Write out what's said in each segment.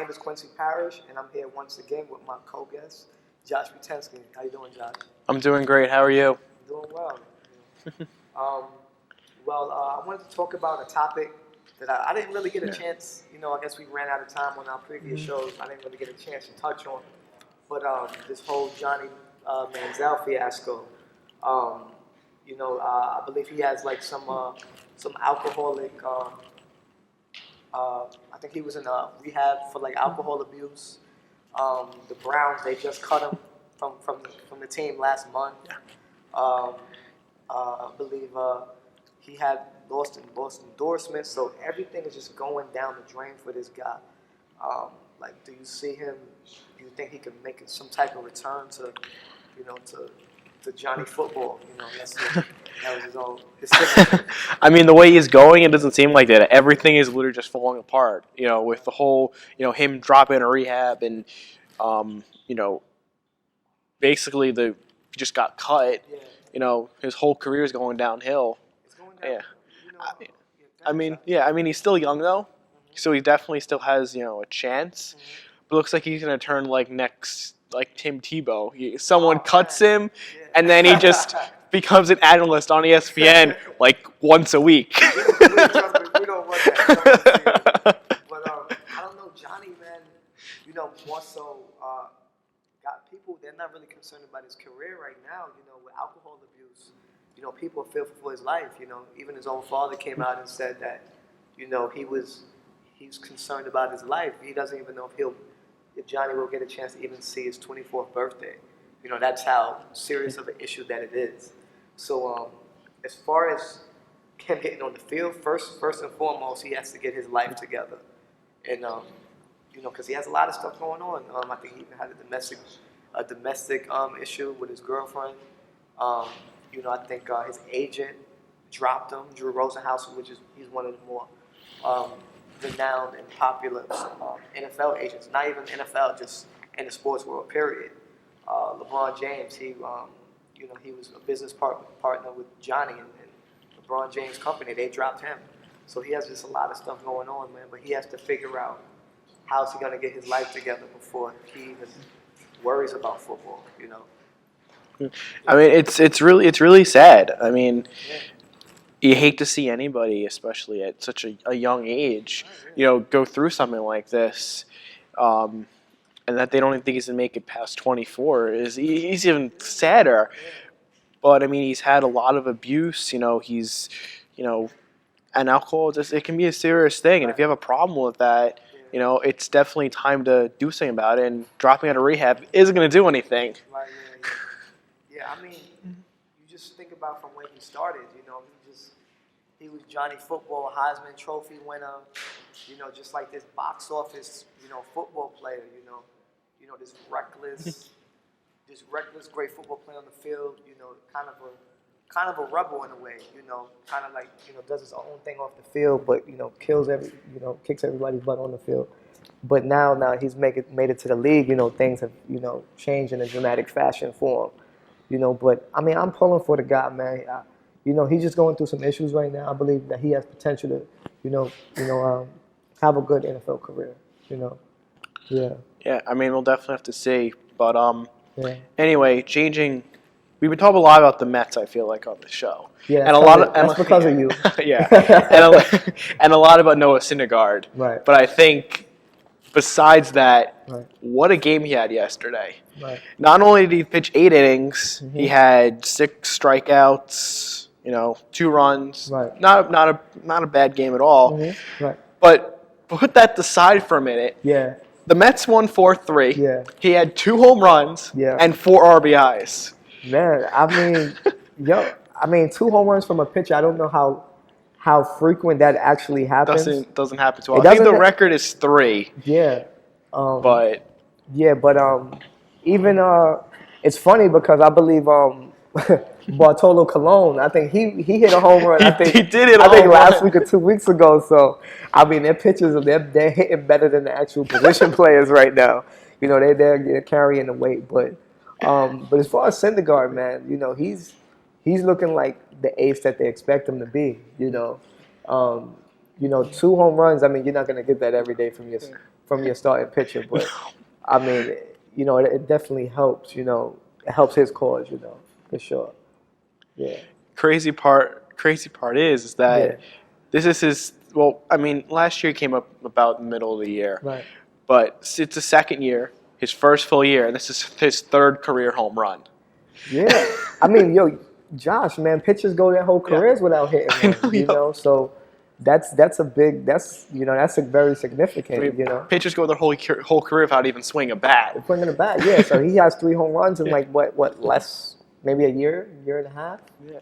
name is Quincy Parrish, and I'm here once again with my co-guest, Josh Rutensky. How you doing, Josh? I'm doing great. How are you? Doing well. Um, I wanted to talk about a topic that I didn't really get a chance. I guess we ran out of time on our previous shows. I didn't really get a chance to touch on, but this whole Johnny Manziel fiasco. I believe he has like some alcoholic. I think he was in rehab for like alcohol abuse. The Browns, they just cut him from the team last month. Um, I believe he had lost endorsements, so everything is just going down the drain for this guy. Do you see him? Do you think he can make some type of return to Johnny Football? That was his signature. I mean, the way he's going, it doesn't seem like that. Everything is literally just falling apart. With the whole, him dropping a rehab and, basically he just got cut. Yeah. His whole career is going downhill. It's going down. Yeah. I mean, he's still young though, so he definitely still has a chance. But it looks like he's gonna turn like Tim Tebow. Someone cuts him, and then he just becomes an analyst on ESPN like once a week. We don't want that. But I don't know, Johnny, man. More so, got people. They're not really concerned about his career right now. With alcohol abuse, people are fearful for his life. Even his own father came out and said that, he's concerned about his life. He doesn't even know if Johnny will get a chance to even see his 24th birthday. That's how serious of an issue that it is. So, as far as him getting on the field, first and foremost, he has to get his life together, and because he has a lot of stuff going on. I think he even had a domestic issue with his girlfriend. I think his agent dropped him, Drew Rosenhaus, he's one of the more renowned and popular NFL agents. Not even NFL, just in the sports world. Period. LeBron James, he was a business partner with Johnny and LeBron James' company. They dropped him, so he has just a lot of stuff going on, man. But he has to figure out how's he gonna get his life together before he even worries about football. I mean, it's really sad. I mean, you hate to see anybody, especially at such a young age, go through something like this, and that they don't even think he's gonna make it past 24 is even sadder. But I mean, he's had a lot of abuse. He's, and alcohol. It can be a serious thing, and if you have a problem with that, it's definitely time to do something about it. And dropping out of rehab isn't going to do anything. Right, yeah. I mean, you just think about from when he started. He was Johnny Football, Heisman Trophy winner. Just like this box office, football player. This reckless, great football player on the field. Kind of a rebel in a way. Kind of like does his own thing off the field, but kicks everybody's butt on the field. But now he's made it to the league. Things have changed in a dramatic fashion for him. But I mean, I'm pulling for the guy, man. He's just going through some issues right now. I believe that he has potential to, have a good NFL career. Yeah. Yeah, I mean, we'll definitely have to see. But Yeah. anyway, changing. We've been talking a lot about the Mets, I feel like, on the show. Yeah, that's because of you. Yeah, and a lot about Noah Syndergaard. Right. But I think, besides that, Right. what a game he had yesterday. Right. Not only did he pitch 8 innings, he had 6 strikeouts, 2 runs. Right. Not a bad game at all. Right. But put that aside for a minute. Yeah. The Mets won 4-3. Yeah. He had 2 home runs and 4 RBIs. Man, I mean, 2 home runs from a pitcher. I don't know how frequent that actually happens. Doesn't happen too often. I think the record is 3. Yeah. But even it's funny because I believe Bartolo Colon, I think he hit a home run. He did it. I think last week or 2 weeks ago. So I mean, their pitchers they're hitting better than the actual position players right now. They're carrying the weight, but as far as Syndergaard, man, he's looking like the ace that they expect him to be. 2 home runs. I mean, you're not gonna get that every day from from your starting pitcher. But I mean, it definitely helps. It helps his cause. For sure. Yeah. Crazy part is that Yeah. this is his. Well, I mean, last year he came up about the middle of the year, Right. but it's the second year, his first full year, and this is his third career home run. Yeah. I mean, Josh, man, pitchers go their whole careers without hitting one. So that's a very significant. Pitchers go their whole career without even swinging a bat. Swinging a bat, yeah. So he has 3 home runs in like what less, maybe a year and a half. Yeah.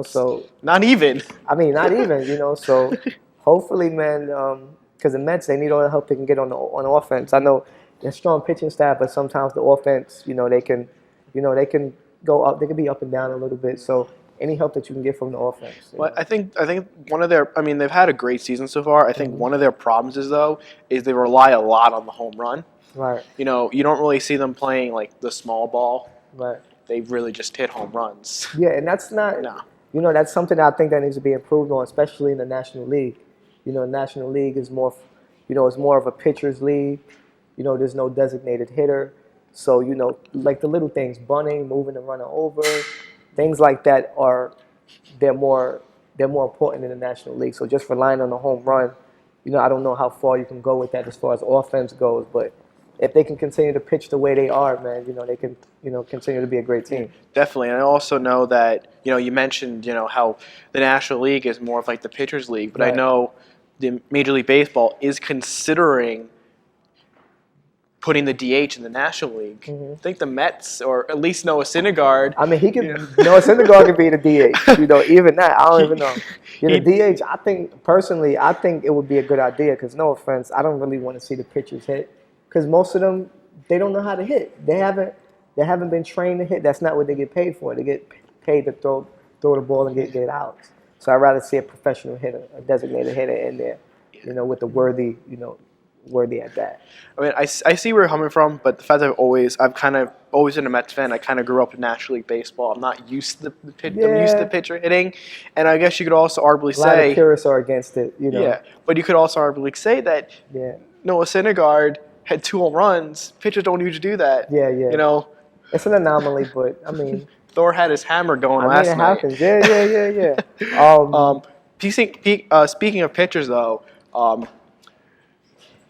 So Not even. I mean, not even. So hopefully, man, because the Mets, they need all the help they can get on offense. I know they're strong pitching staff, but sometimes the offense, they can go up. They can be up and down a little bit. So any help that you can get from the offense. Well, I think one of their. I mean, they've had a great season so far. I think one of their problems is they rely a lot on the home run. Right. You don't really see them playing like the small ball. Right. They really just hit home runs. Yeah, and that's not. No. That's something that I think that needs to be improved on, especially in the National League. The National League is more, it's more of a pitcher's league. There's no designated hitter. So, like the little things, bunting, moving the runner over, things like that they're more important in the National League. So just relying on the home run, I don't know how far you can go with that as far as offense goes, but if they can continue to pitch the way they are, man, they can, continue to be a great team. Definitely. And I also know that, you mentioned, how the National League is more of like the pitcher's league, but Right. I know the Major League Baseball is considering putting the DH in the National League. Mm-hmm. I think the Mets, or at least Noah Syndergaard. I mean, he could. Noah Syndergaard could be the DH. Even that, I don't even know. The DH. I think it would be a good idea. Because no offense, I don't really want to see the pitchers hit. Because most of them, they don't know how to hit. They haven't been trained to hit. That's not what they get paid for. They get paid to throw the ball and get outs. So I'd rather see a professional hitter, a designated hitter in there, with the worthy at bat. I mean, I see where you're coming from, but the fact that I've kind of always been a Mets fan. I kind of grew up in National League Baseball. I'm not used to I'm used to the pitcher hitting, and I guess you could also arguably say a lot of purists are against it. Yeah, but you could also arguably say that Noah Syndergaard had 2 home runs. Pitchers don't usually do that. Yeah. It's an anomaly, but I mean, Thor had his hammer going last it night. happens. Yeah. Speaking of pitchers, though,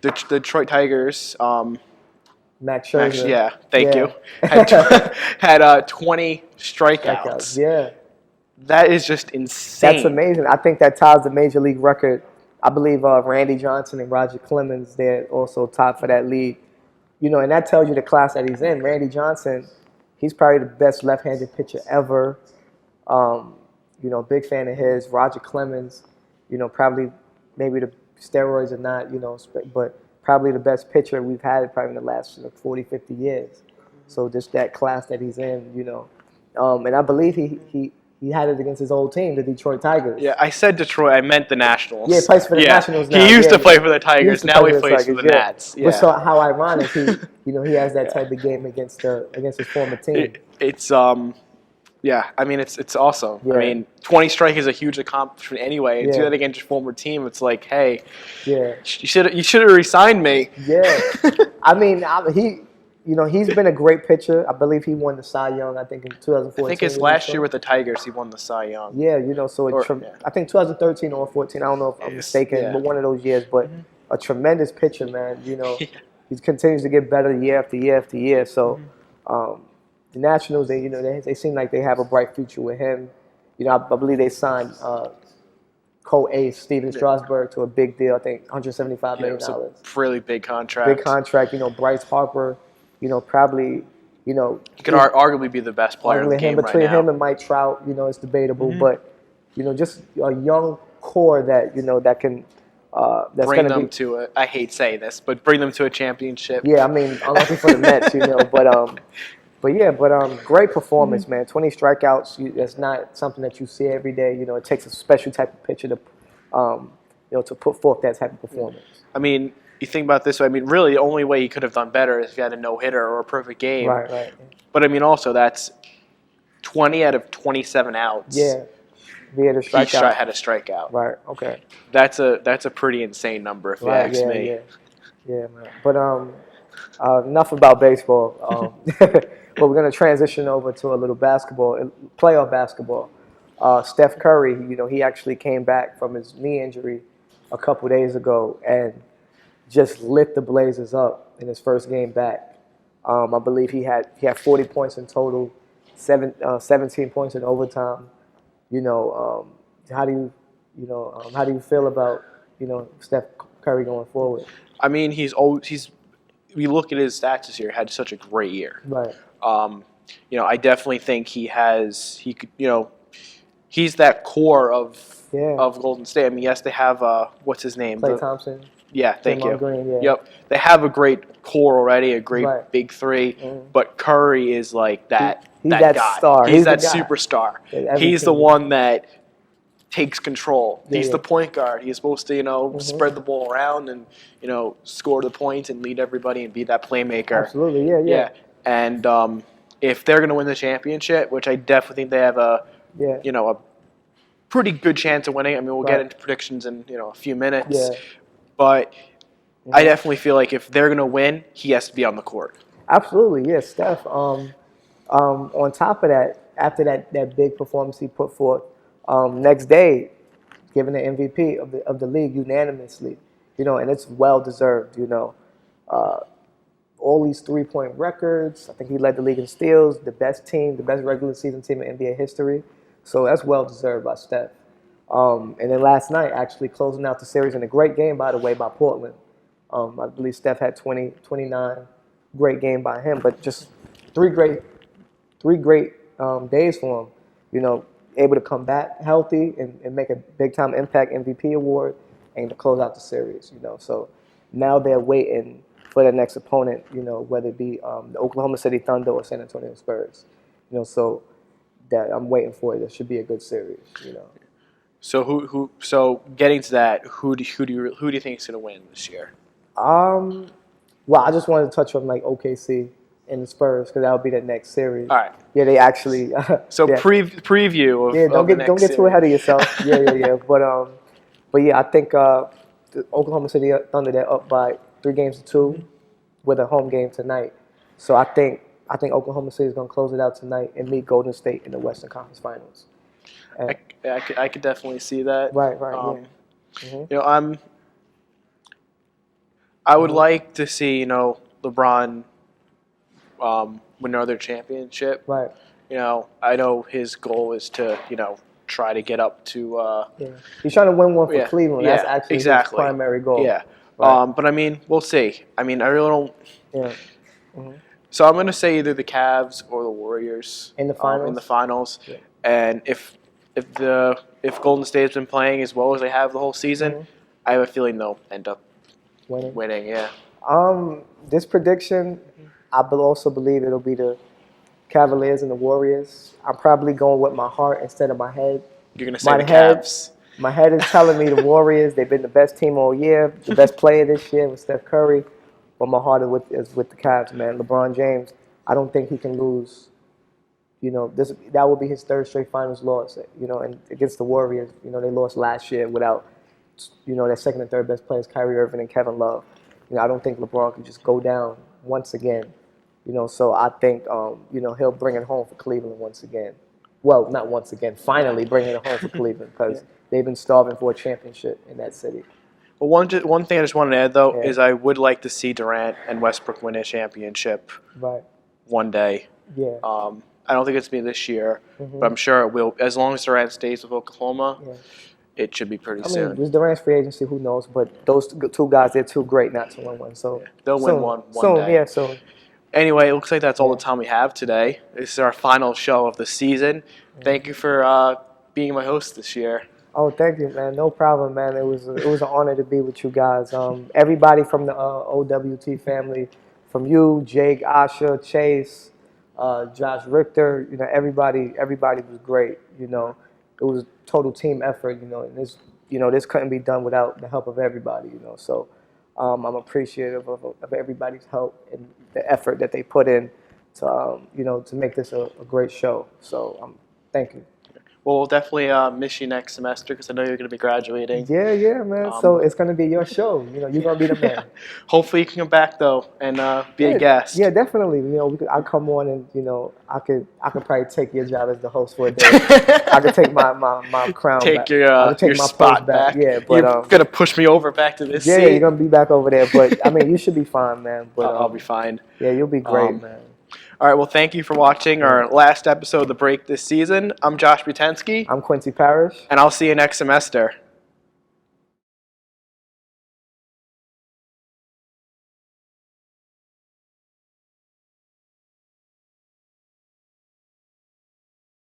the Detroit Tigers. Max Scherzer. Actually, thank you. Had 20 strikeouts. Yeah. That is just insane. That's amazing. I think that ties the major league record. I believe Randy Johnson and Roger Clemens, they're also tied for that league. And that tells you the class that he's in. Randy Johnson, he's probably the best left-handed pitcher ever. Big fan of his. Roger Clemens, probably maybe the steroids are not, but probably the best pitcher we've had probably in the last 40, 50 years. So just that class that he's in, and I believe he had it against his old team, the Detroit Tigers. Yeah, I said Detroit. I meant the Nationals. Yeah, he plays for the Nationals now. He used to play for the Tigers. Now he plays for the Nats. Yeah. But so how ironic he has that type of game against his former team. It's I mean, it's awesome. Yeah. I mean, 20 strike is a huge accomplishment anyway. And Yeah. do that against your former team, it's like, hey, Yeah. you should have re-signed me. Yeah. I mean, he's been a great pitcher. I believe he won the Cy Young, I think, in 2014. I think his last year with the Tigers, he won the Cy Young. Yeah, I think 2013 or 14. I don't know if I'm mistaken, but one of those years. But a tremendous pitcher, man. He continues to get better year after year after year. So the Nationals, they seem like they have a bright future with him. I believe they signed co-ace Steven Strasburg to a big deal. I think $175 million. It's a really big contract. Big contract. Bryce Harper. Probably. He could arguably be the best player in the game between right now. him and Mike Trout, it's debatable. But just a young core that that can that's bring going them to a. I hate saying this, but bring them to a championship. Yeah, I mean, unlucky for the Mets, but great performance, man. 20 strikeouts. That's not something that you see every day. It takes a special type of pitcher to to put forth that type of performance. I mean, you think about it this way. I mean, really, the only way he could have done better is if he had a no-hitter or a perfect game. Right. But I mean, also that's 20 out of 27 outs. Yeah, he had a strikeout. He had a strikeout. Right. Okay. That's a pretty insane number if you ask me. Yeah. Yeah, man. But enough about baseball. But we're gonna transition over to a little basketball, playoff basketball. Steph Curry, he actually came back from his knee injury a couple days ago and just lit the Blazers up in his first game back. I believe he had 40 points in total, 17 points in overtime. How do how do you feel about Steph Curry going forward? I mean, he's. We look at his stats this year. Had such a great year. Right. Um, I definitely think he could. He's that core Yeah. of Golden State. I mean, yes, they have what's his name? Klay Thompson. Yeah, thank you. Draymond Green. Yeah. Yep, they have a great core already, a great Right. big three. Mhm. But Curry is like that. He's that that guy. star. He's He's the that guy. superstar. Yeah, He's the everything. one that takes control. Yeah, He's yeah. the point guard. He's supposed to, spread the ball around and, score the points and lead everybody and be that playmaker. Absolutely. Yeah. Yeah. And if they're going to win the championship, which I definitely think they have a pretty good chance of winning. I mean, we'll get Right. into predictions in, a few minutes. Yeah. But I Mhm. definitely feel like if they're going to win, he has to be on the court. Absolutely. Yeah. Steph. On top of that, after that big performance he put forth, next day, given the MVP of the league unanimously, and it's well deserved. All these 3-point records. I think he led the league in steals, the best regular season team in NBA history. So that's well deserved by Steph. And then last night, actually closing out the series in a great game, by the way, by Portland. I believe Steph had 20, 29. Great game by him, but just three great days for him. Able to come back healthy and make a big time impact MVP award and to close out the series. So now they're waiting for their next opponent. Whether it be the Oklahoma City Thunder or San Antonio Spurs. So that I'm waiting for it. It should be a good series. So So getting to that, who do you think is going to win this year? Well, I just wanted to touch on like OKC and the Spurs because that would be the next series. All right. Yeah, they actually. So yeah. Preview of Don't the get next too series. ahead of yourself. Yeah. But yeah, I think the Oklahoma City Thunder, they're up by 3-2 with a home game tonight. So I think Oklahoma City is going to close it out tonight and meet Golden State in the Western Conference Finals. I could definitely see that. Right. Yeah. Mm-hmm. I would like to see LeBron win another championship. Right. I know his goal is to try to get up to. Yeah. He's trying to win one for Yeah. Cleveland. Yeah, That's actually exactly. his primary goal. Yeah. Right. But I mean, we'll see. I mean, I really don't. Yeah. Mm-hmm. So I'm going to say either the Cavs or the Warriors In the finals? In the finals, Yeah. and if Golden State's been playing as well as they have the whole season, Mhm. I have a feeling they'll end up Winning. winning. Yeah. This prediction, I also believe it'll be the Cavaliers and the Warriors. I'm probably going with my heart instead of my head. You're going to say My the head- Cavs. My head is telling me the Warriors. They've been the best team all year, the best player this year with Steph Curry. But my heart is with the Cavs, man. LeBron James, I don't think he can lose. That will be his third straight finals loss. And against the Warriors, they lost last year without, their second and third best players, Kyrie Irving and Kevin Love. I don't think LeBron can just go down once again. So I think, he'll bring it home for Cleveland once again. Well, not once again. Finally bringing it home for Cleveland because they've been starving for a championship in that city. But one thing I just wanted to add, though, Yeah. is I would like to see Durant and Westbrook win a championship Right. one day. Yeah. I don't think it's going to be this year, Mhm. but I'm sure it will. As long as Durant stays with Oklahoma, Yeah. it should be pretty I soon. mean, with Durant's free agency, who knows? But those two guys, they're too great not to win one. So They'll win one soon, day. yeah, soon. Anyway, it looks like that's all Yeah. the time we have today. This is our final show of the season. Thank you for being my host this year. Oh, thank you, man. No problem, man. It was an honor to be with you guys. Everybody from the OWT family, from you, Jake, Asha, Chase, Josh Richter. Everybody was great. It was a total team effort. And this couldn't be done without the help of everybody. So I'm appreciative of everybody's help and the effort that they put in to to make this a great show. So thank you. Well, we'll definitely miss you next semester because I know you're going to be graduating. Yeah, man. So it's gonna be your show. You know, you're gonna be the man. Hopefully you can come back though and be a guest. Yeah, definitely. You know, I'll come on and I could probably take your job as the host for a day. I could take my crown Take back. your I could take your my spot post back. back. Yeah, but you're gonna push me over back to this yeah, seat. you're gonna be back over there. But I mean, you should be fine, man. But I'll be fine. Yeah, you'll be great, man. All right. Well, thank you for watching our last episode of The Break this season. I'm Josh Butensky. I'm Quincy Parrish. And I'll see you next semester.